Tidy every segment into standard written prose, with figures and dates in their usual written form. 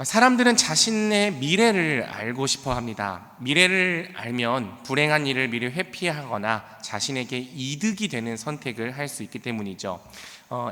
사람들은 자신의 미래를 알고 싶어 합니다. 미래를 알면 불행한 일을 미리 회피하거나 자신에게 이득이 되는 선택을 할 수 있기 때문이죠.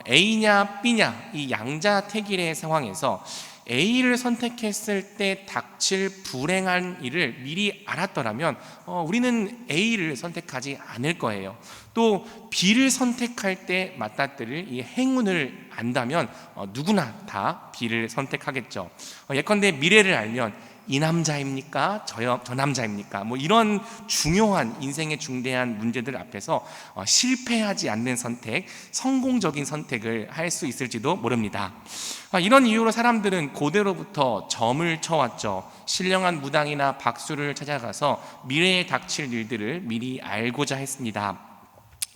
A냐 B냐 이 양자택일의 상황에서 A를 선택했을 때 닥칠 불행한 일을 미리 알았더라면 우리는 A를 선택하지 않을 거예요. 또 B를 선택할 때 맞닥뜨릴 이 행운을 안다면 누구나 다 B를 선택하겠죠. 예컨대 미래를 알면 이 남자입니까? 저 남자입니까? 이런 중요한 인생의 중대한 문제들 앞에서 실패하지 않는 선택, 성공적인 선택을 할 수 있을지도 모릅니다. 이런 이유로 사람들은 고대로부터 점을 쳐왔죠. 신령한 무당이나 박수를 찾아가서 미래에 닥칠 일들을 미리 알고자 했습니다.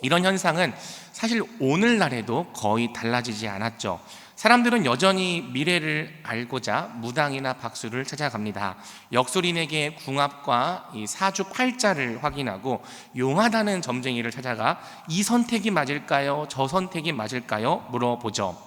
이런 현상은 사실 오늘날에도 거의 달라지지 않았죠. 사람들은 여전히 미래를 알고자 무당이나 박수를 찾아갑니다. 역술인에게 궁합과 이 사주팔자를 확인하고 용하다는 점쟁이를 찾아가 이 선택이 맞을까요? 저 선택이 맞을까요? 물어보죠.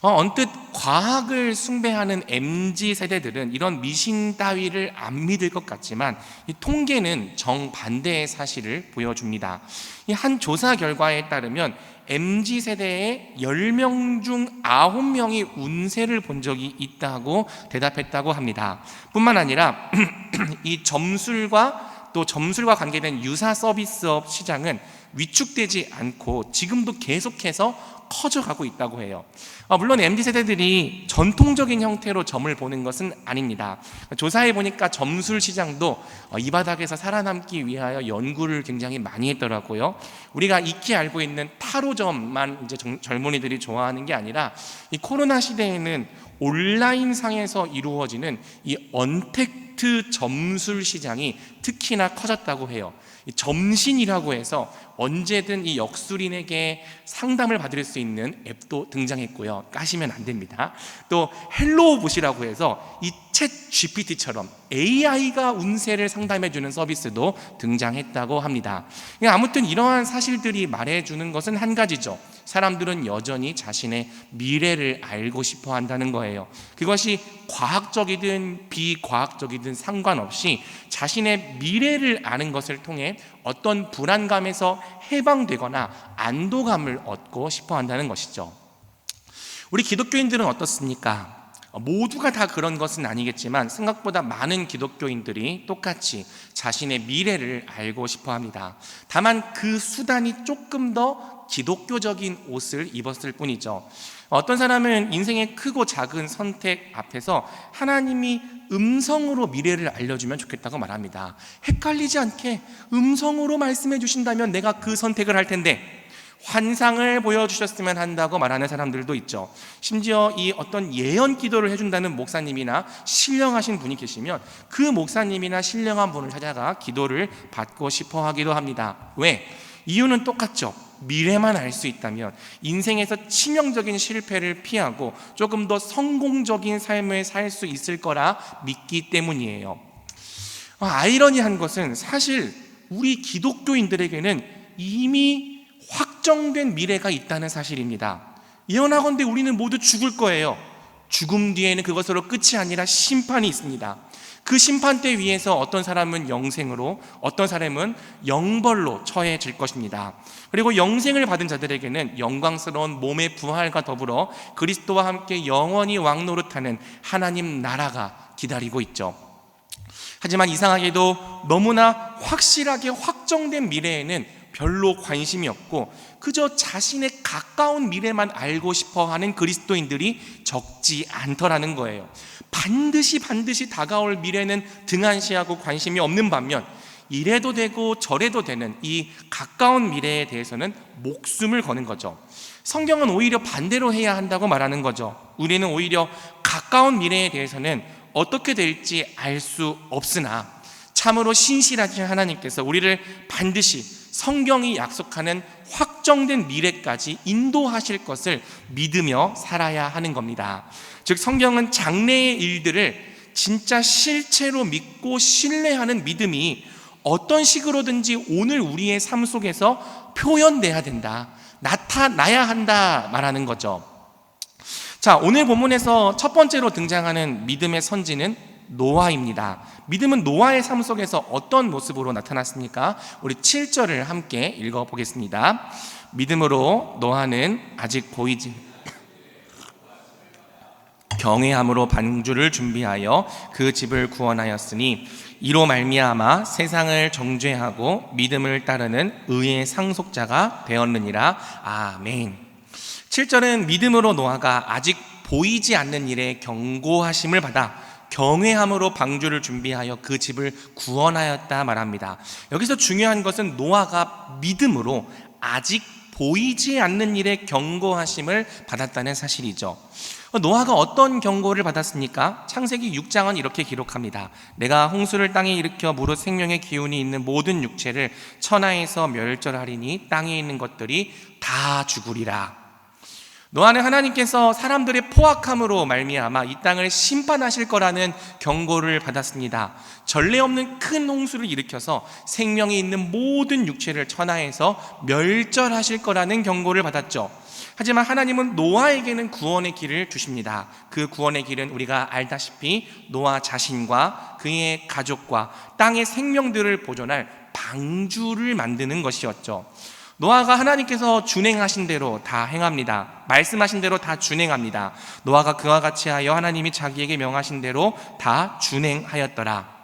언뜻 과학을 숭배하는 MZ세대들은 이런 미신 따위를 안 믿을 것 같지만 이 통계는 정반대의 사실을 보여줍니다. 이 한 조사 결과에 따르면 MZ세대의 10명 중 9명이 운세를 본 적이 있다고 대답했다고 합니다. 뿐만 아니라 이 점술과 관계된 유사 서비스업 시장은 위축되지 않고 지금도 계속해서 커져가고 있다고 해요. 물론 MZ세대들이 전통적인 형태로 점을 보는 것은 아닙니다. 조사해 보니까 점술 시장도 이 바닥에서 살아남기 위하여 연구를 굉장히 많이 했더라고요. 우리가 익히 알고 있는 타로점만 이제 젊은이들이 좋아하는 게 아니라 이 코로나 시대에는 온라인상에서 이루어지는 이 언택트 점술 시장이 특히나 커졌다고 해요. 점신이라고 해서 언제든 이 역술인에게 상담을 받을 수 있는 앱도 등장했고요. 까시면 안 됩니다. 또 헬로우봇이라고 해서 이 챗 GPT처럼 AI가 운세를 상담해주는 서비스도 등장했다고 합니다. 아무튼 이러한 사실들이 말해주는 것은 한 가지죠. 사람들은 여전히 자신의 미래를 알고 싶어 한다는 거예요. 그것이 과학적이든 비과학적이든 상관없이 자신의 미래를 아는 것을 통해 어떤 불안감에서 해방되거나 안도감을 얻고 싶어 한다는 것이죠. 우리 기독교인들은 어떻습니까? 모두가 다 그런 것은 아니겠지만 생각보다 많은 기독교인들이 똑같이 자신의 미래를 알고 싶어 합니다. 다만 그 수단이 조금 더 기독교적인 옷을 입었을 뿐이죠. 어떤 사람은 인생의 크고 작은 선택 앞에서 하나님이 음성으로 미래를 알려주면 좋겠다고 말합니다. 헷갈리지 않게 음성으로 말씀해 주신다면 내가 그 선택을 할 텐데 환상을 보여주셨으면 한다고 말하는 사람들도 있죠. 심지어 이 어떤 예언 기도를 해준다는 목사님이나 신령하신 분이 계시면 그 목사님이나 신령한 분을 찾아가 기도를 받고 싶어 하기도 합니다. 왜? 이유는 똑같죠. 미래만 알 수 있다면 인생에서 치명적인 실패를 피하고 조금 더 성공적인 삶을 살 수 있을 거라 믿기 때문이에요. 아이러니한 것은 사실 우리 기독교인들에게는 이미 확정된 미래가 있다는 사실입니다. 예언하건대 우리는 모두 죽을 거예요. 죽음 뒤에는 그것으로 끝이 아니라 심판이 있습니다. 그 심판대 위에서 어떤 사람은 영생으로, 어떤 사람은 영벌로 처해질 것입니다. 그리고 영생을 받은 자들에게는 영광스러운 몸의 부활과 더불어 그리스도와 함께 영원히 왕노릇하는 하나님 나라가 기다리고 있죠. 하지만 이상하게도 너무나 확실하게 확정된 미래에는 별로 관심이 없고 그저 자신의 가까운 미래만 알고 싶어하는 그리스도인들이 적지 않더라는 거예요. 반드시 다가올 미래는 등한시하고 관심이 없는 반면 이래도 되고 저래도 되는 이 가까운 미래에 대해서는 목숨을 거는 거죠. 성경은 오히려 반대로 해야 한다고 말하는 거죠. 우리는 오히려 가까운 미래에 대해서는 어떻게 될지 알 수 없으나 참으로 신실하신 하나님께서 우리를 반드시 성경이 약속하는 확정된 미래까지 인도하실 것을 믿으며 살아야 하는 겁니다. 즉 성경은 장래의 일들을 진짜 실체로 믿고 신뢰하는 믿음이 어떤 식으로든지 오늘 우리의 삶 속에서 표현돼야 된다, 나타나야 한다 말하는 거죠. 자, 오늘 본문에서 첫 번째로 등장하는 믿음의 선지는 노아입니다. 믿음은 노아의 삶 속에서 어떤 모습으로 나타났습니까? 우리 7절을 함께 읽어보겠습니다. 믿음으로 노아는 아직 보이지 경외함으로 방주를 준비하여 그 집을 구원하였으니 이로 말미암아 세상을 정죄하고 믿음을 따르는 의의 상속자가 되었느니라. 아멘. 7절은 믿음으로 노아가 아직 보이지 않는 일에 경고하심을 받아 경외함으로 방주를 준비하여 그 집을 구원하였다 말합니다. 여기서 중요한 것은 노아가 믿음으로 아직 보이지 않는 일에 경고하심을 받았다는 사실이죠. 노아가 어떤 경고를 받았습니까? 창세기 6장은 이렇게 기록합니다. 내가 홍수를 땅에 일으켜 무릇 생명의 기운이 있는 모든 육체를 천하에서 멸절하리니 땅에 있는 것들이 다 죽으리라. 노아는 하나님께서 사람들의 포악함으로 말미암아 이 땅을 심판하실 거라는 경고를 받았습니다. 전례 없는 큰 홍수를 일으켜서 생명이 있는 모든 육체를 천하에서 멸절하실 거라는 경고를 받았죠. 하지만 하나님은 노아에게는 구원의 길을 주십니다. 그 구원의 길은 우리가 알다시피 노아 자신과 그의 가족과 땅의 생명들을 보존할 방주를 만드는 것이었죠. 노아가 하나님께서 준행하신 대로 다 행합니다. 말씀하신 대로 다 준행합니다. 노아가 그와 같이 하여 하나님이 자기에게 명하신 대로 다 준행하였더라.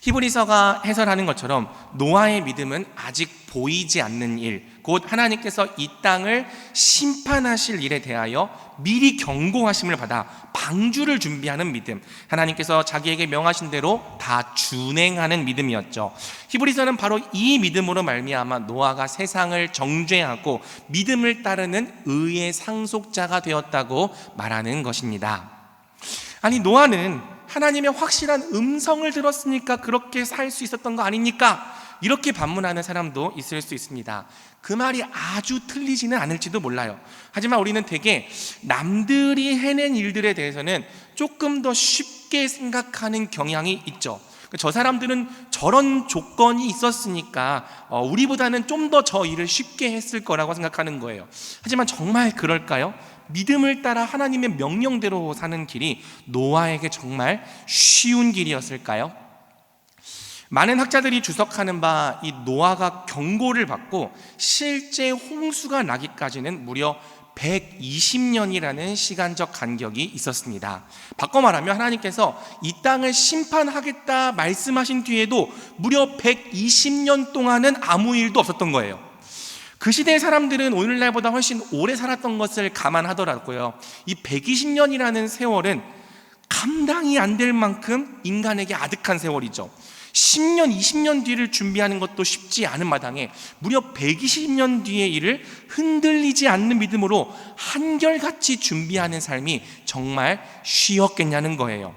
히브리서가 해설하는 것처럼 노아의 믿음은 아직 보이지 않는 일, 곧 하나님께서 이 땅을 심판하실 일에 대하여 미리 경고하심을 받아 방주를 준비하는 믿음, 하나님께서 자기에게 명하신 대로 다 준행하는 믿음이었죠. 히브리서는 바로 이 믿음으로 말미암아 노아가 세상을 정죄하고 믿음을 따르는 의의 상속자가 되었다고 말하는 것입니다. 아니, 노아는 하나님의 확실한 음성을 들었으니까 그렇게 살 수 있었던 거 아닙니까? 이렇게 반문하는 사람도 있을 수 있습니다. 그 말이 아주 틀리지는 않을지도 몰라요. 하지만 우리는 대개 남들이 해낸 일들에 대해서는 조금 더 쉽게 생각하는 경향이 있죠. 저 사람들은 저런 조건이 있었으니까 우리보다는 좀 더 저 일을 쉽게 했을 거라고 생각하는 거예요. 하지만 정말 그럴까요? 믿음을 따라 하나님의 명령대로 사는 길이 노아에게 정말 쉬운 길이었을까요? 많은 학자들이 주석하는 바 이 노아가 경고를 받고 실제 홍수가 나기까지는 무려 120년이라는 시간적 간격이 있었습니다. 바꿔 말하면 하나님께서 이 땅을 심판하겠다 말씀하신 뒤에도 무려 120년 동안은 아무 일도 없었던 거예요. 그 시대의 사람들은 오늘날보다 훨씬 오래 살았던 것을 감안하더라고요. 이 120년이라는 세월은 감당이 안 될 만큼 인간에게 아득한 세월이죠. 10년, 20년 뒤를 준비하는 것도 쉽지 않은 마당에 무려 120년 뒤의 일을 흔들리지 않는 믿음으로 한결같이 준비하는 삶이 정말 쉬웠겠냐는 거예요.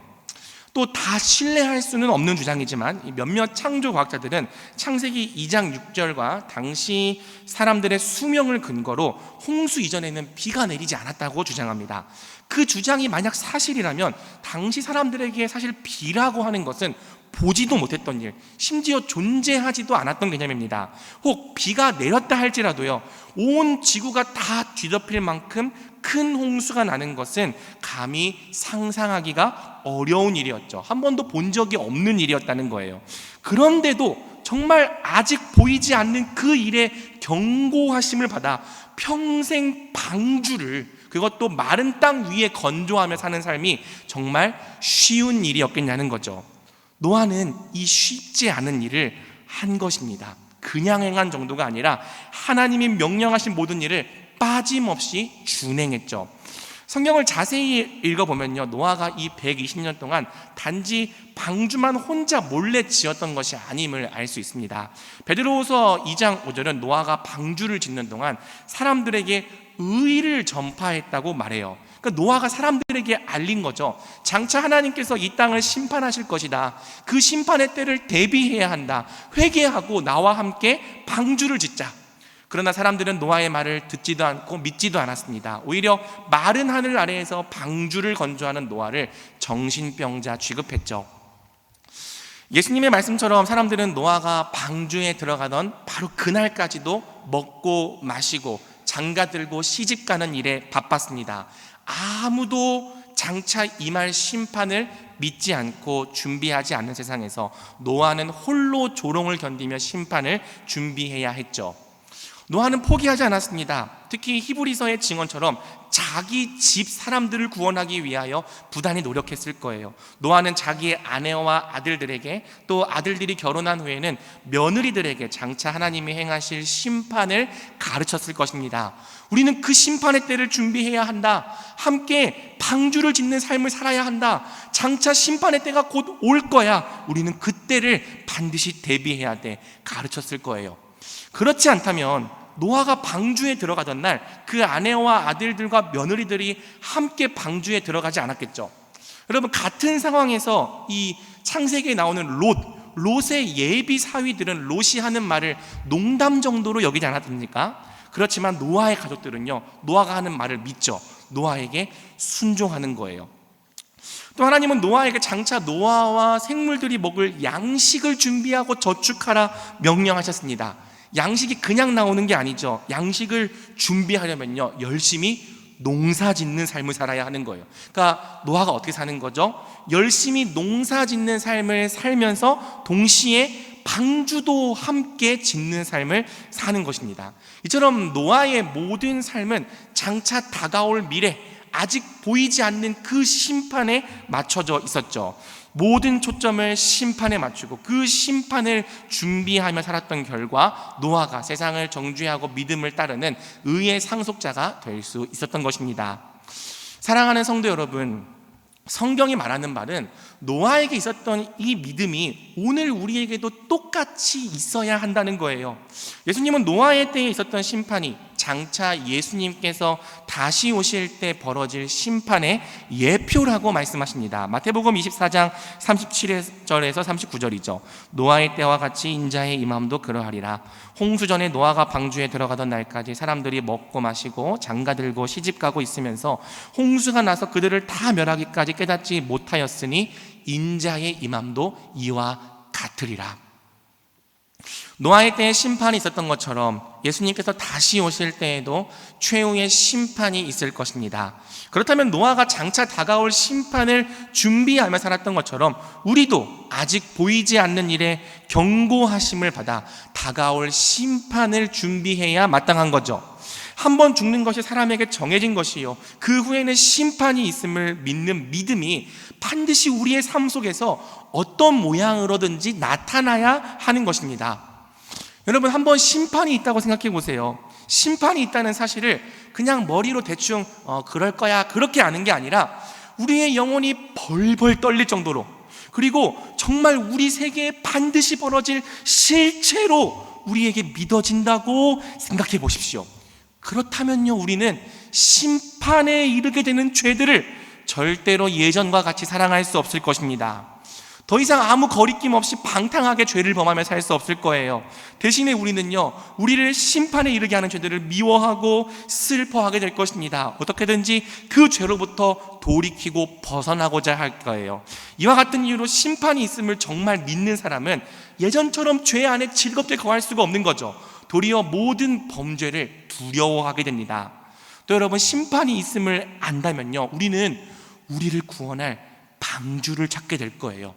또 다 신뢰할 수는 없는 주장이지만 몇몇 창조 과학자들은 창세기 2장 6절과 당시 사람들의 수명을 근거로 홍수 이전에는 비가 내리지 않았다고 주장합니다. 그 주장이 만약 사실이라면 당시 사람들에게 사실 비라고 하는 것은 보지도 못했던 일, 심지어 존재하지도 않았던 개념입니다. 혹 비가 내렸다 할지라도요, 온 지구가 다 뒤덮일 만큼 큰 홍수가 나는 것은 감히 상상하기가 어려운 일이었죠. 한 번도 본 적이 없는 일이었다는 거예요. 그런데도 정말 아직 보이지 않는 그 일에 경고하심을 받아 평생 방주를, 그것도 마른 땅 위에 건조하며 사는 삶이 정말 쉬운 일이었겠냐는 거죠. 노아는 이 쉽지 않은 일을 한 것입니다. 그냥 행한 정도가 아니라 하나님이 명령하신 모든 일을 빠짐없이 준행했죠. 성경을 자세히 읽어보면요, 노아가 이 120년 동안 단지 방주만 혼자 몰래 지었던 것이 아님을 알 수 있습니다. 베드로후서 2장 5절은 노아가 방주를 짓는 동안 사람들에게 의를 전파했다고 말해요. 그러니까 노아가 사람들에게 알린 거죠. 장차 하나님께서 이 땅을 심판하실 것이다. 그 심판의 때를 대비해야 한다. 회개하고 나와 함께 방주를 짓자. 그러나 사람들은 노아의 말을 듣지도 않고 믿지도 않았습니다. 오히려 마른 하늘 아래에서 방주를 건조하는 노아를 정신병자 취급했죠. 예수님의 말씀처럼 사람들은 노아가 방주에 들어가던 바로 그날까지도 먹고 마시고 장가 들고 시집 가는 일에 바빴습니다. 아무도 장차 임할 심판을 믿지 않고 준비하지 않는 세상에서 노아는 홀로 조롱을 견디며 심판을 준비해야 했죠. 노아는 포기하지 않았습니다. 특히 히브리서의 증언처럼 자기 집 사람들을 구원하기 위하여 부단히 노력했을 거예요. 노아는 자기의 아내와 아들들에게, 또 아들들이 결혼한 후에는 며느리들에게 장차 하나님이 행하실 심판을 가르쳤을 것입니다. 우리는 그 심판의 때를 준비해야 한다. 함께 방주를 짓는 삶을 살아야 한다. 장차 심판의 때가 곧 올 거야. 우리는 그 때를 반드시 대비해야 돼. 가르쳤을 거예요. 그렇지 않다면 노아가 방주에 들어가던 날 그 아내와 아들들과 며느리들이 함께 방주에 들어가지 않았겠죠. 여러분, 같은 상황에서 이 창세기에 나오는 롯의 예비 사위들은 롯이 하는 말을 농담 정도로 여기지 않았습니까? 그렇지만 노아의 가족들은요, 노아가 하는 말을 믿죠. 노아에게 순종하는 거예요. 또 하나님은 노아에게 장차 노아와 생물들이 먹을 양식을 준비하고 저축하라 명령하셨습니다. 양식이 그냥 나오는 게 아니죠. 양식을 준비하려면요, 열심히 농사 짓는 삶을 살아야 하는 거예요. 그러니까 노아가 어떻게 사는 거죠? 열심히 농사 짓는 삶을 살면서 동시에 방주도 함께 짓는 삶을 사는 것입니다. 이처럼 노아의 모든 삶은 장차 다가올 미래, 아직 보이지 않는 그 심판에 맞춰져 있었죠. 모든 초점을 심판에 맞추고 그 심판을 준비하며 살았던 결과 노아가 세상을 정죄하고 믿음을 따르는 의의 상속자가 될 수 있었던 것입니다. 사랑하는 성도 여러분, 성경이 말하는 말은 노아에게 있었던 이 믿음이 오늘 우리에게도 똑같이 있어야 한다는 거예요. 예수님은 노아의 때에 있었던 심판이 장차 예수님께서 다시 오실 때 벌어질 심판의 예표라고 말씀하십니다. 마태복음 24장 37절에서 39절이죠. 노아의 때와 같이 인자의 임함도 그러하리라. 홍수 전에 노아가 방주에 들어가던 날까지 사람들이 먹고 마시고 장가들고 시집가고 있으면서 홍수가 나서 그들을 다 멸하기까지 깨닫지 못하였으니 인자의 임함도 이와 같으리라. 노아의 때에 심판이 있었던 것처럼 예수님께서 다시 오실 때에도 최후의 심판이 있을 것입니다. 그렇다면 노아가 장차 다가올 심판을 준비하며 살았던 것처럼 우리도 아직 보이지 않는 일에 경고하심을 받아 다가올 심판을 준비해야 마땅한 거죠. 한 번 죽는 것이 사람에게 정해진 것이요, 그 후에는 심판이 있음을 믿는 믿음이 반드시 우리의 삶 속에서 어떤 모양으로든지 나타나야 하는 것입니다. 여러분, 한번 심판이 있다고 생각해 보세요. 심판이 있다는 사실을 그냥 머리로 대충 그럴 거야 그렇게 아는 게 아니라 우리의 영혼이 벌벌 떨릴 정도로, 그리고 정말 우리 세계에 반드시 벌어질 실체로 우리에게 믿어진다고 생각해 보십시오. 그렇다면요, 우리는 심판에 이르게 되는 죄들을 절대로 예전과 같이 사랑할 수 없을 것입니다. 더 이상 아무 거리낌 없이 방탕하게 죄를 범하며 살 수 없을 거예요. 대신에 우리는요, 우리를 심판에 이르게 하는 죄들을 미워하고 슬퍼하게 될 것입니다. 어떻게든지 그 죄로부터 돌이키고 벗어나고자 할 거예요. 이와 같은 이유로 심판이 있음을 정말 믿는 사람은 예전처럼 죄 안에 즐겁게 거할 수가 없는 거죠. 도리어 모든 범죄를 두려워하게 됩니다. 또 여러분, 심판이 있음을 안다면요, 우리는 우리를 구원할 방주를 찾게 될 거예요.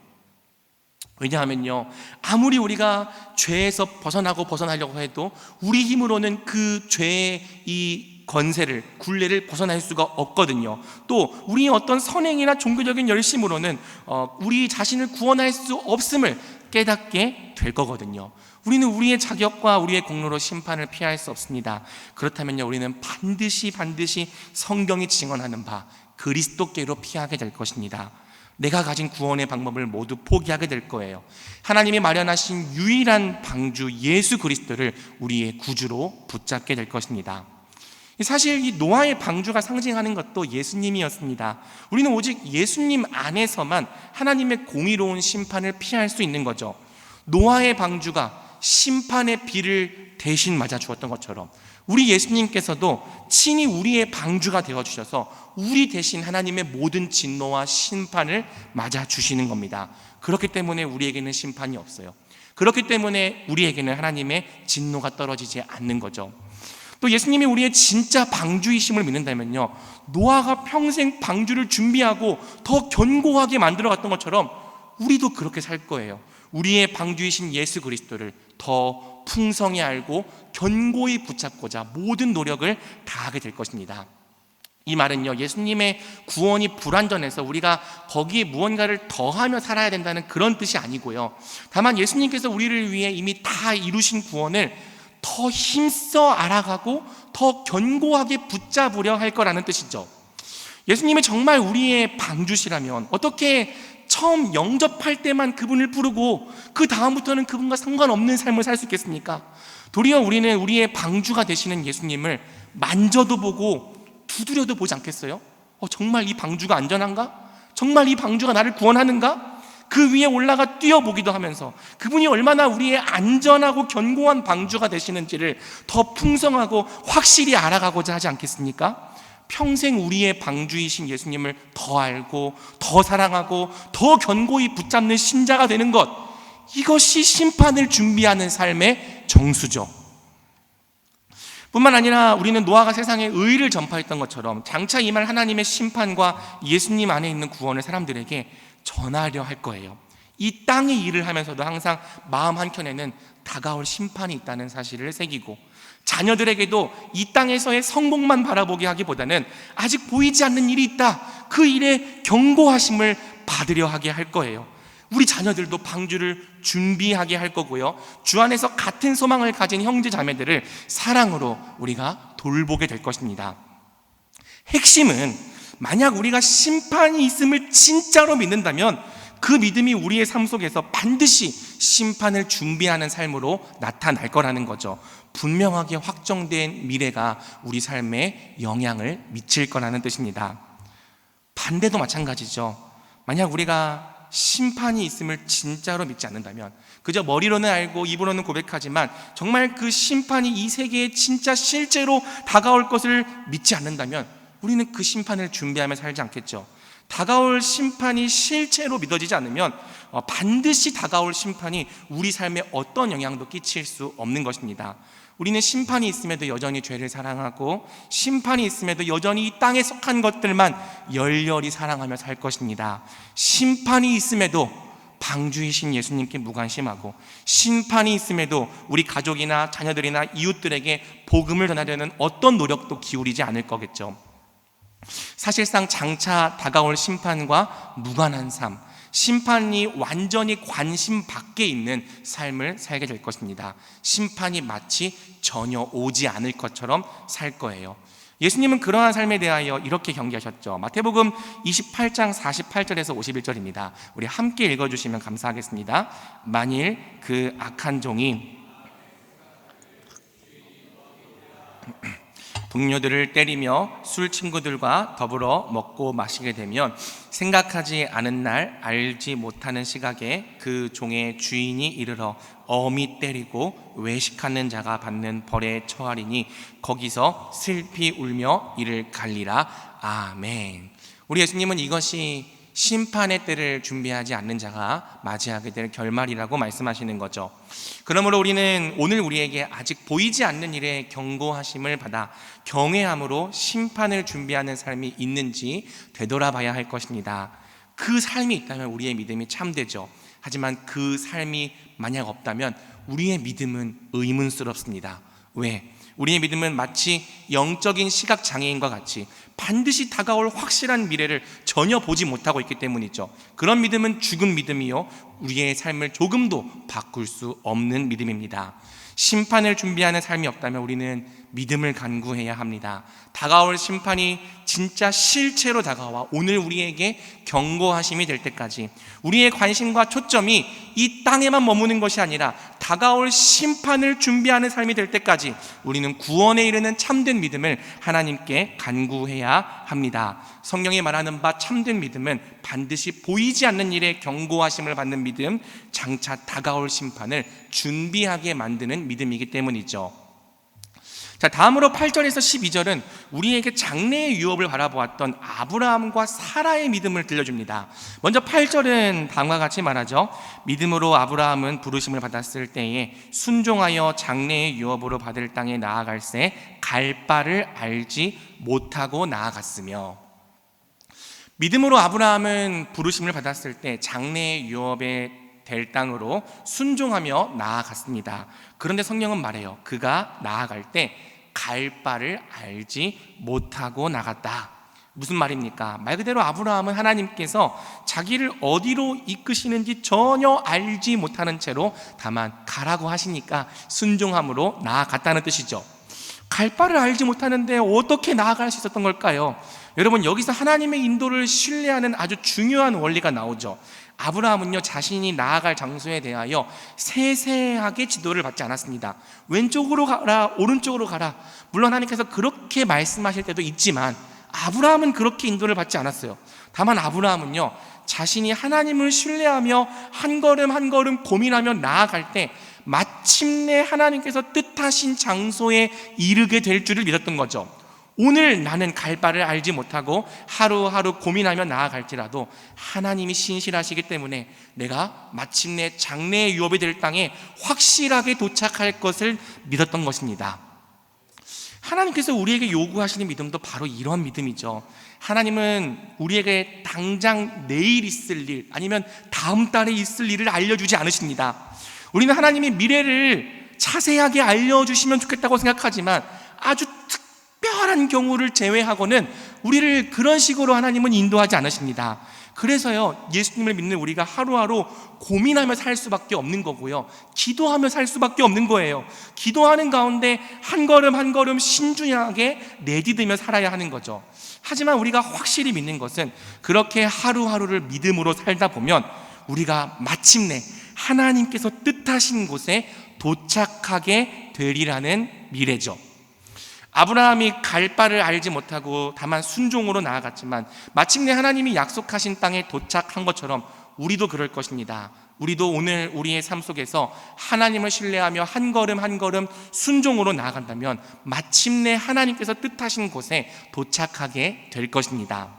왜냐하면요, 아무리 우리가 죄에서 벗어나려고 해도 우리 힘으로는 그 죄의 이 권세를, 굴레를 벗어날 수가 없거든요. 또 우리의 어떤 선행이나 종교적인 열심으로는 우리 자신을 구원할 수 없음을 깨닫게 될 거거든요. 우리는 우리의 자격과 우리의 공로로 심판을 피할 수 없습니다. 그렇다면요, 우리는 반드시 성경이 증언하는 바 그리스도께로 피하게 될 것입니다. 내가 가진 구원의 방법을 모두 포기하게 될 거예요. 하나님이 마련하신 유일한 방주 예수 그리스도를 우리의 구주로 붙잡게 될 것입니다. 사실 이 노아의 방주가 상징하는 것도 예수님이었습니다. 우리는 오직 예수님 안에서만 하나님의 공의로운 심판을 피할 수 있는 거죠. 노아의 방주가 심판의 비를 대신 맞아 주었던 것처럼 우리 예수님께서도 친히 우리의 방주가 되어주셔서 우리 대신 하나님의 모든 진노와 심판을 맞아 주시는 겁니다. 그렇기 때문에 우리에게는 심판이 없어요. 그렇기 때문에 우리에게는 하나님의 진노가 떨어지지 않는 거죠. 또 예수님이 우리의 진짜 방주이심을 믿는다면요, 노아가 평생 방주를 준비하고 더 견고하게 만들어갔던 것처럼 우리도 그렇게 살 거예요. 우리의 방주이신 예수 그리스도를 더 풍성히 알고 견고히 붙잡고자 모든 노력을 다하게 될 것입니다. 이 말은요, 예수님의 구원이 불완전해서 우리가 거기에 무언가를 더하며 살아야 된다는 그런 뜻이 아니고요, 다만 예수님께서 우리를 위해 이미 다 이루신 구원을 더 힘써 알아가고 더 견고하게 붙잡으려 할 거라는 뜻이죠. 예수님이 정말 우리의 방주시라면 어떻게 처음 영접할 때만 그분을 부르고 그 다음부터는 그분과 상관없는 삶을 살 수 있겠습니까? 도리어 우리는 우리의 방주가 되시는 예수님을 만져도 보고 두드려도 보지 않겠어요? 정말 이 방주가 안전한가? 정말 이 방주가 나를 구원하는가? 그 위에 올라가 뛰어보기도 하면서 그분이 얼마나 우리의 안전하고 견고한 방주가 되시는지를 더 풍성하고 확실히 알아가고자 하지 않겠습니까? 평생 우리의 방주이신 예수님을 더 알고 더 사랑하고 더 견고히 붙잡는 신자가 되는 것, 이것이 심판을 준비하는 삶의 정수죠. 뿐만 아니라 우리는 노아가 세상에 의를 전파했던 것처럼 장차 임할 하나님의 심판과 예수님 안에 있는 구원을 사람들에게 전하려 할 거예요. 이 땅의 일을 하면서도 항상 마음 한켠에는 다가올 심판이 있다는 사실을 새기고, 자녀들에게도 이 땅에서의 성공만 바라보게 하기보다는 아직 보이지 않는 일이 있다, 그 일에 경고하심을 받으려 하게 할 거예요. 우리 자녀들도 방주를 준비하게 할 거고요, 주 안에서 같은 소망을 가진 형제 자매들을 사랑으로 우리가 돌보게 될 것입니다. 핵심은 만약 우리가 심판이 있음을 진짜로 믿는다면 그 믿음이 우리의 삶 속에서 반드시 심판을 준비하는 삶으로 나타날 거라는 거죠. 분명하게 확정된 미래가 우리 삶에 영향을 미칠 거라는 뜻입니다. 반대도 마찬가지죠. 만약 우리가 심판이 있음을 진짜로 믿지 않는다면, 그저 머리로는 알고 입으로는 고백하지만 정말 그 심판이 이 세계에 진짜 실제로 다가올 것을 믿지 않는다면 우리는 그 심판을 준비하며 살지 않겠죠. 다가올 심판이 실제로 믿어지지 않으면 반드시 다가올 심판이 우리 삶에 어떤 영향도 끼칠 수 없는 것입니다. 우리는 심판이 있음에도 여전히 죄를 사랑하고, 심판이 있음에도 여전히 이 땅에 속한 것들만 열렬히 사랑하며 살 것입니다. 심판이 있음에도 방주이신 예수님께 무관심하고, 심판이 있음에도 우리 가족이나 자녀들이나 이웃들에게 복음을 전하려는 어떤 노력도 기울이지 않을 거겠죠. 사실상 장차 다가올 심판과 무관한 삶, 심판이 완전히 관심 밖에 있는 삶을 살게 될 것입니다. 심판이 마치 전혀 오지 않을 것처럼 살 거예요. 예수님은 그러한 삶에 대하여 이렇게 경계하셨죠. 마태복음 28장 48절에서 51절입니다. 우리 함께 읽어주시면 감사하겠습니다. 만일 그 악한 종이 동료들을 때리며 술 친구들과 더불어 먹고 마시게 되면 생각하지 않은 날 알지 못하는 시각에 그 종의 주인이 이르러 엄히 때리고 외식하는 자가 받는 벌에 처하리니 거기서 슬피 울며 이를 갈리라. 아멘. 우리 예수님은 이것이 심판의 때를 준비하지 않는 자가 맞이하게 될 결말이라고 말씀하시는 거죠. 그러므로 우리는 오늘 우리에게 아직 보이지 않는 일에 경고하심을 받아 경외함으로 심판을 준비하는 삶이 있는지 되돌아봐야 할 것입니다. 그 삶이 있다면 우리의 믿음이 참되죠. 하지만 그 삶이 만약 없다면 우리의 믿음은 의문스럽습니다. 왜? 우리의 믿음은 마치 영적인 시각장애인과 같이 반드시 다가올 확실한 미래를 전혀 보지 못하고 있기 때문이죠. 그런 믿음은 죽은 믿음이요, 우리의 삶을 조금도 바꿀 수 없는 믿음입니다. 심판을 준비하는 삶이 없다면 우리는 믿음을 간구해야 합니다. 다가올 심판이 진짜 실체로 다가와 오늘 우리에게 경고하심이 될 때까지 우리의 관심과 초점이 이 땅에만 머무는 것이 아니라 다가올 심판을 준비하는 삶이 될 때까지 우리는 구원에 이르는 참된 믿음을 하나님께 간구해야 합니다. 성경이 말하는 바 참된 믿음은 반드시 보이지 않는 일에 경고하심을 받는 믿음, 장차 다가올 심판을 준비하게 만드는 믿음이기 때문이죠. 자, 다음으로 8절에서 12절은 우리에게 장래의 유업을 바라보았던 아브라함과 사라의 믿음을 들려줍니다. 먼저 8절은 다음과 같이 말하죠. 믿음으로 아브라함은 부르심을 받았을 때에 순종하여 장래의 유업으로 받을 땅에 나아갈새 갈 바를 알지 못하고 나아갔으며, 믿음으로 아브라함은 부르심을 받았을 때 장래의 유업에 될 땅으로 순종하며 나아갔습니다. 그런데 성경은 말해요. 그가 나아갈 때 갈 바를 알지 못하고 나갔다. 무슨 말입니까? 말 그대로 아브라함은 하나님께서 자기를 어디로 이끄시는지 전혀 알지 못하는 채로 다만 가라고 하시니까 순종함으로 나아갔다는 뜻이죠. 갈 바를 알지 못하는데 어떻게 나아갈 수 있었던 걸까요? 여러분, 여기서 하나님의 인도를 신뢰하는 아주 중요한 원리가 나오죠. 아브라함은요, 자신이 나아갈 장소에 대하여 세세하게 지도를 받지 않았습니다. 왼쪽으로 가라, 오른쪽으로 가라. 물론 하나님께서 그렇게 말씀하실 때도 있지만 아브라함은 그렇게 인도를 받지 않았어요. 다만 아브라함은요, 자신이 하나님을 신뢰하며 한 걸음 한 걸음 고민하며 나아갈 때 마침내 하나님께서 뜻하신 장소에 이르게 될 줄을 믿었던 거죠. 오늘 나는 갈 바를 알지 못하고 하루하루 고민하며 나아갈지라도 하나님이 신실하시기 때문에 내가 마침내 장래의 유업이 될 땅에 확실하게 도착할 것을 믿었던 것입니다. 하나님께서 우리에게 요구하시는 믿음도 바로 이런 믿음이죠. 하나님은 우리에게 당장 내일 있을 일, 아니면 다음 달에 있을 일을 알려주지 않으십니다. 우리는 하나님의 미래를 자세하게 알려주시면 좋겠다고 생각하지만 아주 특별한 경우를 제외하고는 우리를 그런 식으로 하나님은 인도하지 않으십니다. 그래서요, 예수님을 믿는 우리가 하루하루 고민하며 살 수밖에 없는 거고요, 기도하며 살 수밖에 없는 거예요. 기도하는 가운데 한 걸음 한 걸음 신중하게 내디디며 살아야 하는 거죠. 하지만 우리가 확실히 믿는 것은 그렇게 하루하루를 믿음으로 살다 보면 우리가 마침내 하나님께서 뜻하신 곳에 도착하게 되리라는 미래죠. 아브라함이 갈 바를 알지 못하고 다만 순종으로 나아갔지만 마침내 하나님이 약속하신 땅에 도착한 것처럼 우리도 그럴 것입니다. 우리도 오늘 우리의 삶 속에서 하나님을 신뢰하며 한 걸음 한 걸음 순종으로 나아간다면 마침내 하나님께서 뜻하신 곳에 도착하게 될 것입니다.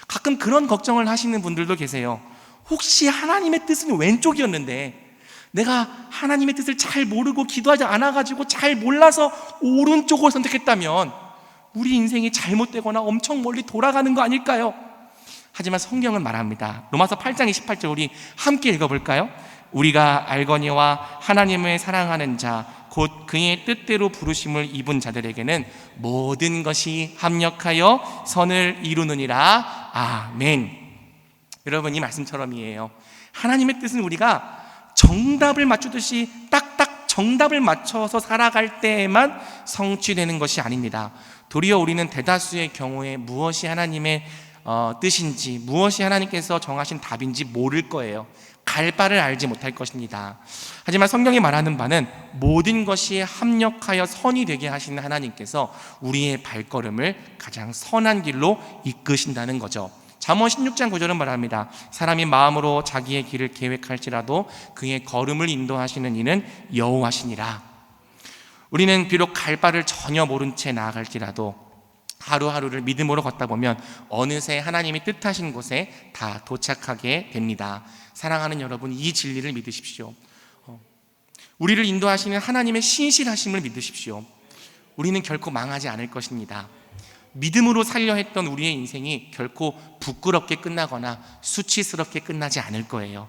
가끔 그런 걱정을 하시는 분들도 계세요. 혹시 하나님의 뜻은 왼쪽이었는데 내가 하나님의 뜻을 잘 모르고 기도하지 않아가지고 잘 몰라서 오른쪽을 선택했다면 우리 인생이 잘못되거나 엄청 멀리 돌아가는 거 아닐까요? 하지만 성경은 말합니다. 로마서 8장 28절 우리 함께 읽어볼까요? 우리가 알거니와 하나님을 사랑하는 자 곧 그의 뜻대로 부르심을 입은 자들에게는 모든 것이 합력하여 선을 이루느니라. 아멘. 여러분, 이 말씀처럼이에요. 하나님의 뜻은 우리가 정답을 맞추듯이 딱딱 정답을 맞춰서 살아갈 때에만 성취되는 것이 아닙니다. 도리어 우리는 대다수의 경우에 무엇이 하나님의 뜻인지, 무엇이 하나님께서 정하신 답인지 모를 거예요. 갈 바를 알지 못할 것입니다. 하지만 성경이 말하는 바는 모든 것이 합력하여 선이 되게 하시는 하나님께서 우리의 발걸음을 가장 선한 길로 이끄신다는 거죠. 잠언 16장 9절은 말합니다. 사람이 마음으로 자기의 길을 계획할지라도 그의 걸음을 인도하시는 이는 여호와시니라. 우리는 비록 갈 바를 전혀 모른 채 나아갈지라도 하루하루를 믿음으로 걷다 보면 어느새 하나님이 뜻하신 곳에 다 도착하게 됩니다. 사랑하는 여러분, 이 진리를 믿으십시오. 우리를 인도하시는 하나님의 신실하심을 믿으십시오. 우리는 결코 망하지 않을 것입니다. 믿음으로 살려 했던 우리의 인생이 결코 부끄럽게 끝나거나 수치스럽게 끝나지 않을 거예요.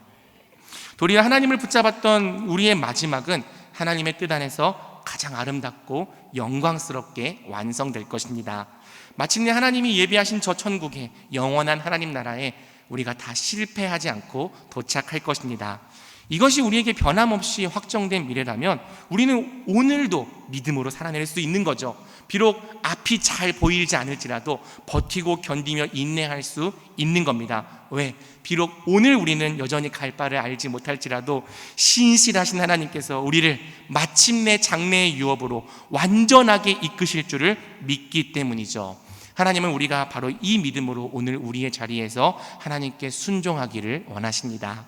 도리어 하나님을 붙잡았던 우리의 마지막은 하나님의 뜻 안에서 가장 아름답고 영광스럽게 완성될 것입니다. 마침내 하나님이 예비하신 저 천국에, 영원한 하나님 나라에 우리가 다 실패하지 않고 도착할 것입니다. 이것이 우리에게 변함없이 확정된 미래라면 우리는 오늘도 믿음으로 살아낼 수 있는 거죠. 비록 앞이 잘 보이지 않을지라도 버티고 견디며 인내할 수 있는 겁니다. 왜? 비록 오늘 우리는 여전히 갈 바를 알지 못할지라도 신실하신 하나님께서 우리를 마침내 장래의 유업으로 완전하게 이끄실 줄을 믿기 때문이죠. 하나님은 우리가 바로 이 믿음으로 오늘 우리의 자리에서 하나님께 순종하기를 원하십니다.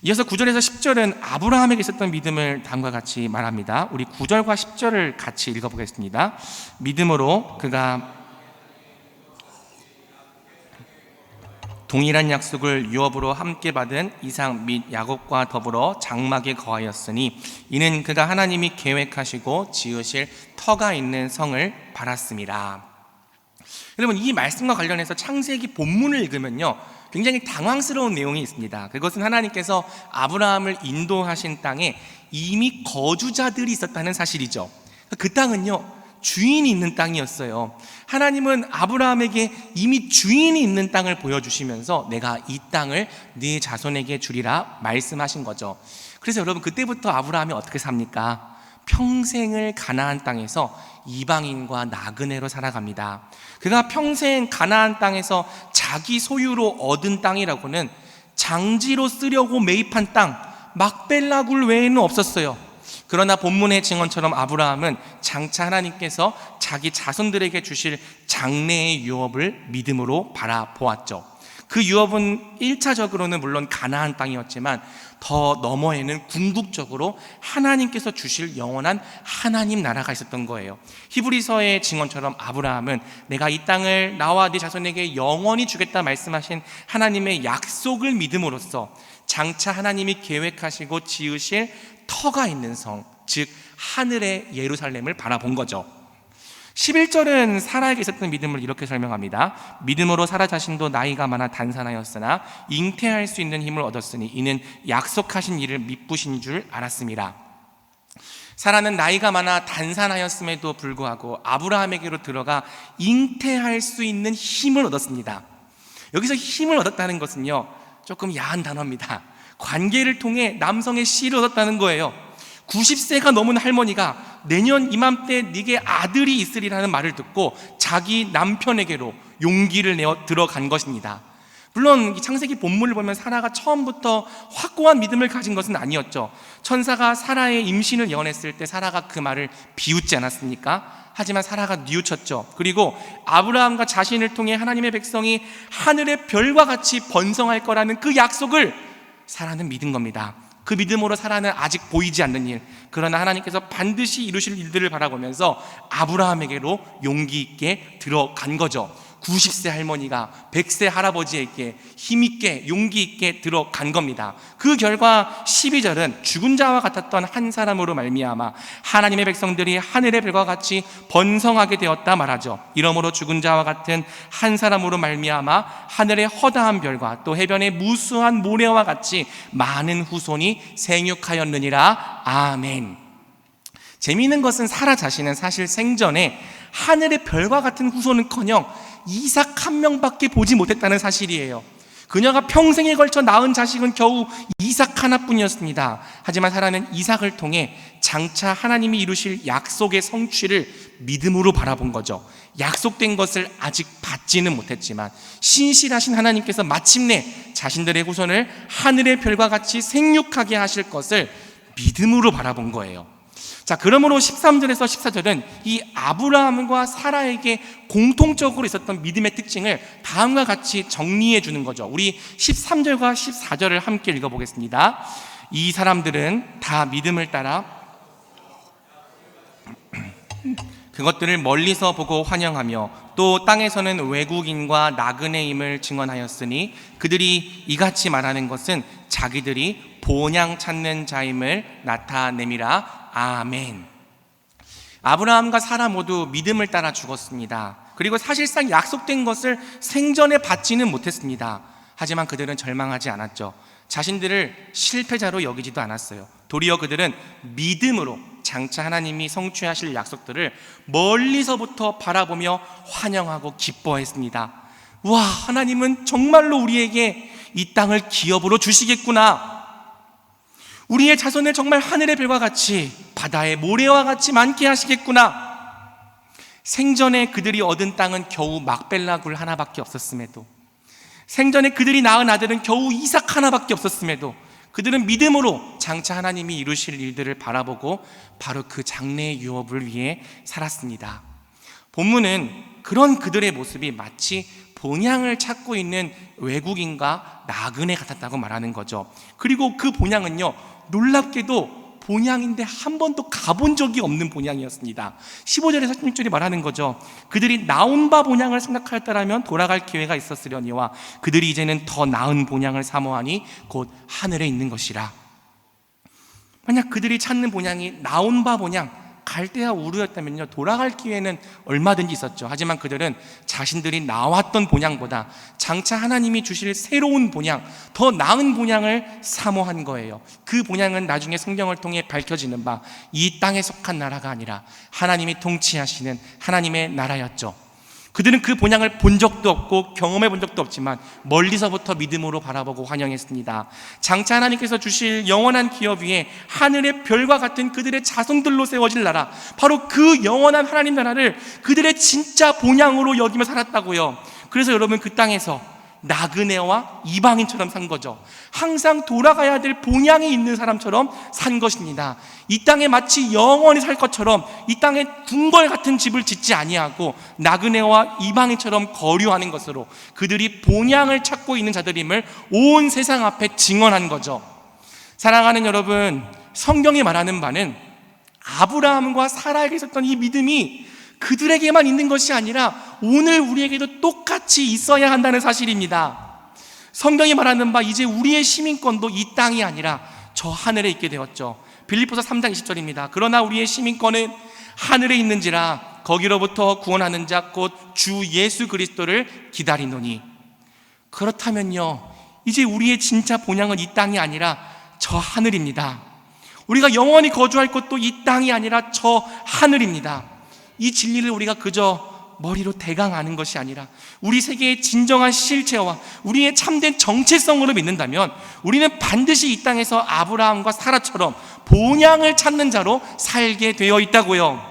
이어서 9절에서 10절은 아브라함에게 있었던 믿음을 다음과 같이 말합니다. 우리 9절과 10절을 같이 읽어보겠습니다. 믿음으로 그가 동일한 약속을 유업으로 함께 받은 이삭 및 야곱과 더불어 장막에 거하였으니 이는 그가 하나님이 계획하시고 지으실 터가 있는 성을 바랐습니다. 여러분, 이 말씀과 관련해서 창세기 본문을 읽으면요, 굉장히 당황스러운 내용이 있습니다. 그것은 하나님께서 아브라함을 인도하신 땅에 이미 거주자들이 있었다는 사실이죠. 그 땅은요, 주인이 있는 땅이었어요. 하나님은 아브라함에게 이미 주인이 있는 땅을 보여주시면서 내가 이 땅을 네 자손에게 주리라 말씀하신 거죠. 그래서 여러분, 그때부터 아브라함이 어떻게 삽니까? 평생을 가나안 땅에서 이방인과 나그네로 살아갑니다. 그가 평생 가나안 땅에서 자기 소유로 얻은 땅이라고는 장지로 쓰려고 매입한 땅 막벨라 굴 외에는 없었어요. 그러나 본문의 증언처럼 아브라함은 장차 하나님께서 자기 자손들에게 주실 장래의 유업을 믿음으로 바라보았죠. 그 유업은 1차적으로는 물론 가나안 땅이었지만 더 너머에는 궁극적으로 하나님께서 주실 영원한 하나님 나라가 있었던 거예요. 히브리서의 증언처럼 아브라함은 내가 이 땅을 나와 네 자손에게 영원히 주겠다 말씀하신 하나님의 약속을 믿음으로써 장차 하나님이 계획하시고 지으실 터가 있는 성, 즉 하늘의 예루살렘을 바라본 거죠. 11절은 사라에게 있었던 믿음을 이렇게 설명합니다. 믿음으로 사라 자신도 나이가 많아 단산하였으나 잉태할 수 있는 힘을 얻었으니 이는 약속하신 일을 미쁘신 줄 알았습니다. 사라는 나이가 많아 단산하였음에도 불구하고 아브라함에게로 들어가 잉태할 수 있는 힘을 얻었습니다. 여기서 힘을 얻었다는 것은요, 조금 야한 단어입니다. 관계를 통해 남성의 씨를 얻었다는 거예요. 90세가 넘은 할머니가 내년 이맘때 네게 아들이 있으리라는 말을 듣고 자기 남편에게로 용기를 내어 들어간 것입니다. 물론 이 창세기 본문을 보면 사라가 처음부터 확고한 믿음을 가진 것은 아니었죠. 천사가 사라의 임신을 예언했을 때 사라가 그 말을 비웃지 않았습니까? 하지만 사라가 뉘우쳤죠. 그리고 아브라함과 자신을 통해 하나님의 백성이 하늘의 별과 같이 번성할 거라는 그 약속을 사라는 믿은 겁니다. 그 믿음으로 사라는 아직 보이지 않는 일, 그러나 하나님께서 반드시 이루실 일들을 바라보면서 아브라함에게로 용기 있게 들어간 거죠. 90세 할머니가 100세 할아버지에게 힘있게 용기 있게 들어간 겁니다. 그 결과 12절은 죽은 자와 같았던 한 사람으로 말미암아 하나님의 백성들이 하늘의 별과 같이 번성하게 되었다 말하죠. 이러므로 죽은 자와 같은 한 사람으로 말미암아 하늘의 허다한 별과 또 해변의 무수한 모래와 같이 많은 후손이 생육하였느니라. 아멘. 재미있는 것은 사라 자신은 사실 생전에 하늘의 별과 같은 후손은커녕 이삭 한 명밖에 보지 못했다는 사실이에요. 그녀가 평생에 걸쳐 낳은 자식은 겨우 이삭 하나뿐이었습니다. 하지만 사라는 이삭을 통해 장차 하나님이 이루실 약속의 성취를 믿음으로 바라본 거죠. 약속된 것을 아직 받지는 못했지만 신실하신 하나님께서 마침내 자신들의 후손을 하늘의 별과 같이 생육하게 하실 것을 믿음으로 바라본 거예요. 자, 그러므로 13절에서 14절은 이 아브라함과 사라에게 공통적으로 있었던 믿음의 특징을 다음과 같이 정리해 주는 거죠. 우리 13절과 14절을 함께 읽어보겠습니다. 이 사람들은 다 믿음을 따라 그것들을 멀리서 보고 환영하며 또 땅에서는 외국인과 나그네임을 증언하였으니 그들이 이같이 말하는 것은 자기들이 본향 찾는 자임을 나타냄이라. 아멘. 아브라함과 사라 모두 믿음을 따라 죽었습니다. 그리고 사실상 약속된 것을 생전에 받지는 못했습니다. 하지만 그들은 절망하지 않았죠. 자신들을 실패자로 여기지도 않았어요. 도리어 그들은 믿음으로 장차 하나님이 성취하실 약속들을 멀리서부터 바라보며 환영하고 기뻐했습니다. 와, 하나님은 정말로 우리에게 이 땅을 기업으로 주시겠구나. 우리의 자손을 정말 하늘의 별과 같이 바다의 모래와 같이 많게 하시겠구나. 생전에 그들이 얻은 땅은 겨우 막벨라 굴 하나밖에 없었음에도, 생전에 그들이 낳은 아들은 겨우 이삭 하나밖에 없었음에도 그들은 믿음으로 장차 하나님이 이루실 일들을 바라보고 바로 그 장래의 유업을 위해 살았습니다. 본문은 그런 그들의 모습이 마치 본향을 찾고 있는 외국인과 나그네 같았다고 말하는 거죠. 그리고 그 본향은요, 놀랍게도 본향인데 한 번도 가본 적이 없는 본향이었습니다. 15절에서 16절이 말하는 거죠. 그들이 나온 바 본향을 생각하였다라면 돌아갈 기회가 있었으려니와 그들이 이제는 더 나은 본향을 사모하니 곧 하늘에 있는 것이라. 만약 그들이 찾는 본향이 나온 바 본향, 갈대아 우르였다면요, 돌아갈 기회는 얼마든지 있었죠. 하지만 그들은 자신들이 나왔던 본향보다 장차 하나님이 주실 새로운 본향, 더 나은 본향을 사모한 거예요. 그 본향은 나중에 성경을 통해 밝혀지는 바 이 땅에 속한 나라가 아니라 하나님이 통치하시는 하나님의 나라였죠. 그들은 그 본향을 본 적도 없고 경험해 본 적도 없지만 멀리서부터 믿음으로 바라보고 환영했습니다. 장차 하나님께서 주실 영원한 기업 위에 하늘의 별과 같은 그들의 자손들로 세워질 나라, 바로 그 영원한 하나님 나라를 그들의 진짜 본향으로 여기며 살았다고요. 그래서 여러분, 그 땅에서 나그네와 이방인처럼 산 거죠. 항상 돌아가야 될 본향이 있는 사람처럼 산 것입니다. 이 땅에 마치 영원히 살 것처럼 이 땅에 궁궐 같은 집을 짓지 아니하고 나그네와 이방인처럼 거류하는 것으로 그들이 본향을 찾고 있는 자들임을 온 세상 앞에 증언한 거죠. 사랑하는 여러분, 성경이 말하는 바는 아브라함과 사라에게 있었던 이 믿음이 그들에게만 있는 것이 아니라 오늘 우리에게도 똑같이 있어야 한다는 사실입니다. 성경이 말하는 바 이제 우리의 시민권도 이 땅이 아니라 저 하늘에 있게 되었죠. 빌립보서 3장 20절입니다. 그러나 우리의 시민권은 하늘에 있는지라 거기로부터 구원하는 자 곧 주 예수 그리스도를 기다리노니. 그렇다면요, 이제 우리의 진짜 본향은 이 땅이 아니라 저 하늘입니다. 우리가 영원히 거주할 곳도 이 땅이 아니라 저 하늘입니다. 이 진리를 우리가 그저 머리로 대강 아는 것이 아니라 우리 세계의 진정한 실체와 우리의 참된 정체성으로 믿는다면 우리는 반드시 이 땅에서 아브라함과 사라처럼 본향을 찾는 자로 살게 되어 있다고요.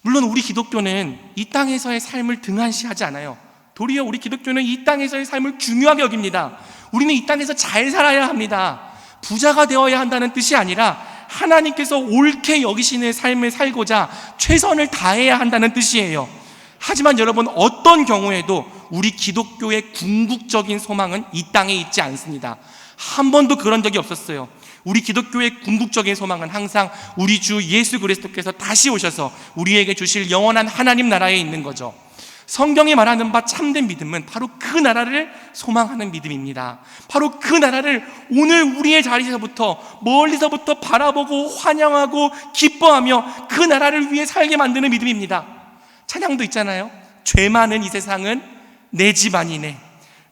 물론 우리 기독교는 이 땅에서의 삶을 등한시하지 않아요. 도리어 우리 기독교는 이 땅에서의 삶을 중요하게 여깁니다. 우리는 이 땅에서 잘 살아야 합니다. 부자가 되어야 한다는 뜻이 아니라 하나님께서 옳게 여기시는 삶을 살고자 최선을 다해야 한다는 뜻이에요. 하지만 여러분, 어떤 경우에도 우리 기독교의 궁극적인 소망은 이 땅에 있지 않습니다. 한 번도 그런 적이 없었어요. 우리 기독교의 궁극적인 소망은 항상 우리 주 예수 그리스도께서 다시 오셔서 우리에게 주실 영원한 하나님 나라에 있는 거죠. 성경이 말하는 바 참된 믿음은 바로 그 나라를 소망하는 믿음입니다. 바로 그 나라를 오늘 우리의 자리에서부터 멀리서부터 바라보고 환영하고 기뻐하며 그 나라를 위해 살게 만드는 믿음입니다. 찬양도 있잖아요. 죄 많은 이 세상은 내 집 아니네.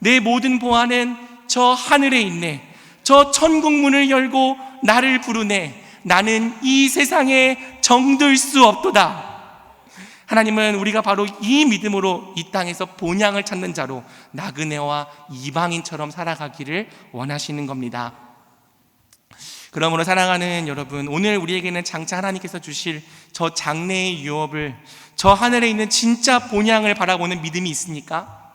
내 모든 보화는 저 하늘에 있네. 저 천국 문을 열고 나를 부르네. 나는 이 세상에 정들 수 없도다. 하나님은 우리가 바로 이 믿음으로 이 땅에서 본향을 찾는 자로 나그네와 이방인처럼 살아가기를 원하시는 겁니다. 그러므로 사랑하는 여러분, 오늘 우리에게는 장차 하나님께서 주실 저 장래의 유업을, 저 하늘에 있는 진짜 본향을 바라보는 믿음이 있습니까?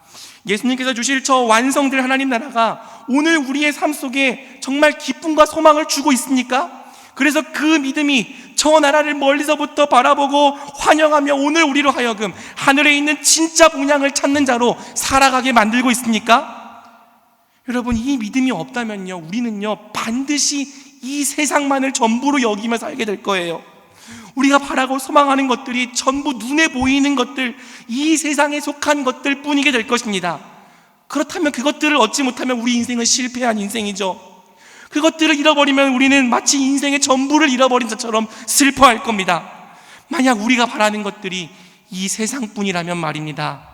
예수님께서 주실 저 완성될 하나님 나라가 오늘 우리의 삶 속에 정말 기쁨과 소망을 주고 있습니까? 그래서 그 믿음이 저 나라를 멀리서부터 바라보고 환영하며 오늘 우리로 하여금 하늘에 있는 진짜 본향을 찾는 자로 살아가게 만들고 있습니까? 여러분, 이 믿음이 없다면요, 우리는요 반드시 이 세상만을 전부로 여기며 살게 될 거예요. 우리가 바라고 소망하는 것들이 전부 눈에 보이는 것들, 이 세상에 속한 것들 뿐이게 될 것입니다. 그렇다면 그것들을 얻지 못하면 우리 인생은 실패한 인생이죠. 그것들을 잃어버리면 우리는 마치 인생의 전부를 잃어버린 자처럼 슬퍼할 겁니다. 만약 우리가 바라는 것들이 이 세상뿐이라면 말입니다.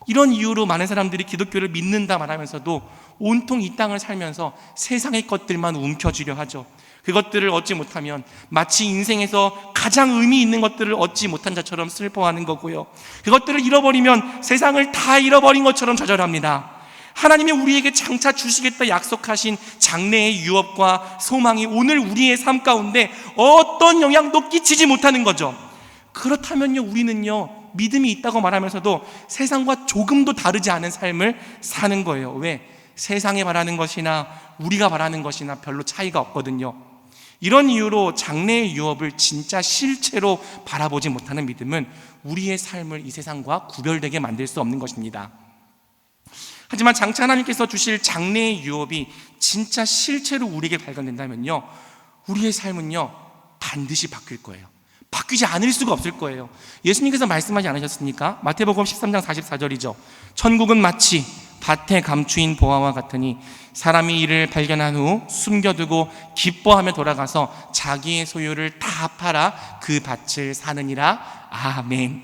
이런 이유로 많은 사람들이 기독교를 믿는다 말하면서도 온통 이 땅을 살면서 세상의 것들만 움켜쥐려 하죠. 그것들을 얻지 못하면 마치 인생에서 가장 의미 있는 것들을 얻지 못한 자처럼 슬퍼하는 거고요. 그것들을 잃어버리면 세상을 다 잃어버린 것처럼 좌절합니다. 하나님이 우리에게 장차 주시겠다 약속하신 장래의 유업과 소망이 오늘 우리의 삶 가운데 어떤 영향도 끼치지 못하는 거죠. 그렇다면요, 우리는요 믿음이 있다고 말하면서도 세상과 조금도 다르지 않은 삶을 사는 거예요. 왜? 세상에 바라는 것이나 우리가 바라는 것이나 별로 차이가 없거든요. 이런 이유로 장래의 유업을 진짜 실체로 바라보지 못하는 믿음은 우리의 삶을 이 세상과 구별되게 만들 수 없는 것입니다. 하지만 장차 하나님께서 주실 장래의 유업이 진짜 실체로 우리에게 발견된다면요, 우리의 삶은요 반드시 바뀔 거예요. 바뀌지 않을 수가 없을 거예요. 예수님께서 말씀하지 않으셨습니까? 마태복음 13장 44절이죠. 천국은 마치 밭에 감추인 보화와 같으니 사람이 이를 발견한 후 숨겨두고 기뻐하며 돌아가서 자기의 소유를 다 팔아 그 밭을 사느니라. 아멘.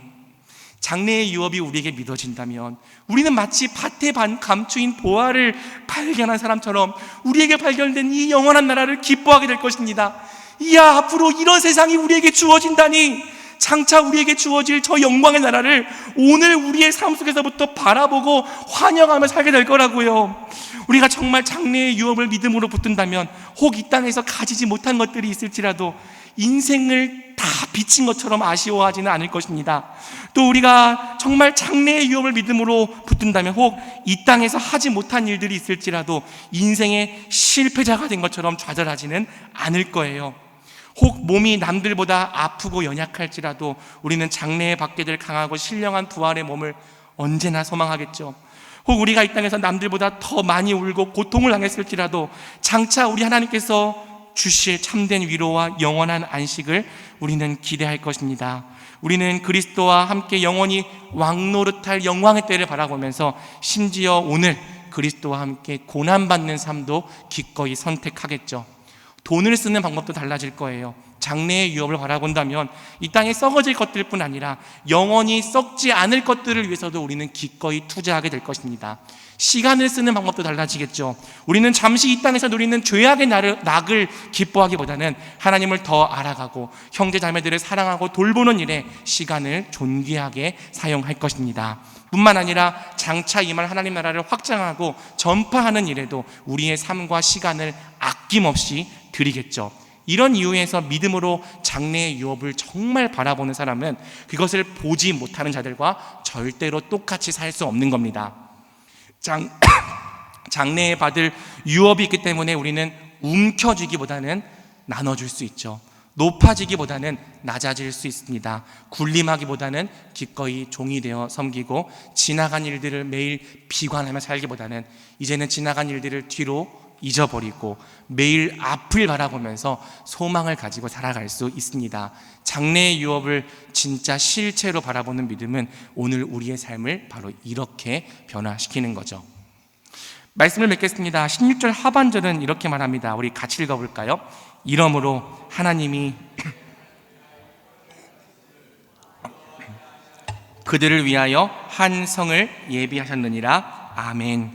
장래의 유업이 우리에게 믿어진다면 우리는 마치 밭에 감추인 보화를 발견한 사람처럼 우리에게 발견된 이 영원한 나라를 기뻐하게 될 것입니다. 이야, 앞으로 이런 세상이 우리에게 주어진다니, 장차 우리에게 주어질 저 영광의 나라를 오늘 우리의 삶 속에서부터 바라보고 환영하며 살게 될 거라고요. 우리가 정말 장래의 유업을 믿음으로 붙든다면 혹 이 땅에서 가지지 못한 것들이 있을지라도 인생을 다 비친 것처럼 아쉬워하지는 않을 것입니다. 또 우리가 정말 장래의 유업을 믿음으로 붙든다면 혹 이 땅에서 하지 못한 일들이 있을지라도 인생의 실패자가 된 것처럼 좌절하지는 않을 거예요. 혹 몸이 남들보다 아프고 연약할지라도 우리는 장래에 받게 될 강하고 신령한 부활의 몸을 언제나 소망하겠죠. 혹 우리가 이 땅에서 남들보다 더 많이 울고 고통을 당했을지라도 장차 우리 하나님께서 주실 참된 위로와 영원한 안식을 우리는 기대할 것입니다. 우리는 그리스도와 함께 영원히 왕노릇할 영광의 때를 바라보면서 심지어 오늘 그리스도와 함께 고난받는 삶도 기꺼이 선택하겠죠. 돈을 쓰는 방법도 달라질 거예요. 장래의 유업을 바라본다면 이 땅에 썩어질 것들 뿐 아니라 영원히 썩지 않을 것들을 위해서도 우리는 기꺼이 투자하게 될 것입니다. 시간을 쓰는 방법도 달라지겠죠. 우리는 잠시 이 땅에서 누리는 죄악의 낙을 기뻐하기보다는 하나님을 더 알아가고 형제 자매들을 사랑하고 돌보는 일에 시간을 존귀하게 사용할 것입니다. 뿐만 아니라 장차 임할 하나님 나라를 확장하고 전파하는 일에도 우리의 삶과 시간을 아낌없이 드리겠죠. 이런 이유에서 믿음으로 장래의 유업을 정말 바라보는 사람은 그것을 보지 못하는 자들과 절대로 똑같이 살 수 없는 겁니다. 장래에 받을 유업이 있기 때문에 우리는 움켜쥐기보다는 나눠줄 수 있죠. 높아지기보다는 낮아질 수 있습니다. 군림하기보다는 기꺼이 종이 되어 섬기고, 지나간 일들을 매일 비관하며 살기보다는 이제는 지나간 일들을 뒤로 잊어버리고 매일 앞을 바라보면서 소망을 가지고 살아갈 수 있습니다. 장래의 유업을 진짜 실체로 바라보는 믿음은 오늘 우리의 삶을 바로 이렇게 변화시키는 거죠. 말씀을 맺겠습니다. 16절 하반절은 이렇게 말합니다. 우리 같이 읽어볼까요? 이러므로 하나님이 그들을 위하여 한 성을 예비하셨느니라. 아멘.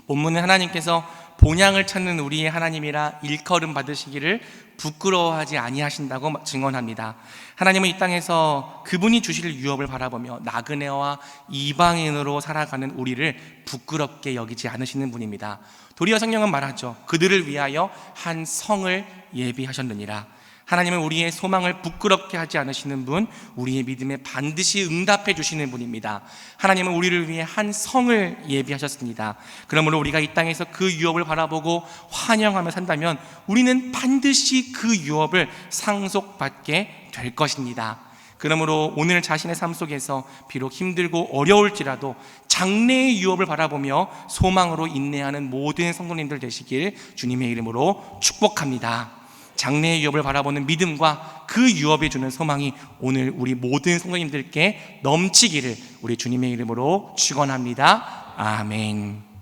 본문은 하나님께서 본향을 찾는 우리의 하나님이라 일컬음 받으시기를 부끄러워하지 아니하신다고 증언합니다. 하나님은 이 땅에서 그분이 주실 유업을 바라보며 나그네와 이방인으로 살아가는 우리를 부끄럽게 여기지 않으시는 분입니다. 도리어 성경은 말하죠. 그들을 위하여 한 성을 예비하셨느니라. 하나님은 우리의 소망을 부끄럽게 하지 않으시는 분, 우리의 믿음에 반드시 응답해 주시는 분입니다. 하나님은 우리를 위해 한 성을 예비하셨습니다. 그러므로 우리가 이 땅에서 그 유업을 바라보고 환영하며 산다면 우리는 반드시 그 유업을 상속받게 될 것입니다. 그러므로 오늘 자신의 삶 속에서 비록 힘들고 어려울지라도 장래의 유업을 바라보며 소망으로 인내하는 모든 성도님들 되시길 주님의 이름으로 축복합니다. 장래의 유업을 바라보는 믿음과 그 유업이 주는 소망이 오늘 우리 모든 성도님들께 넘치기를 우리 주님의 이름으로 축원합니다. 아멘.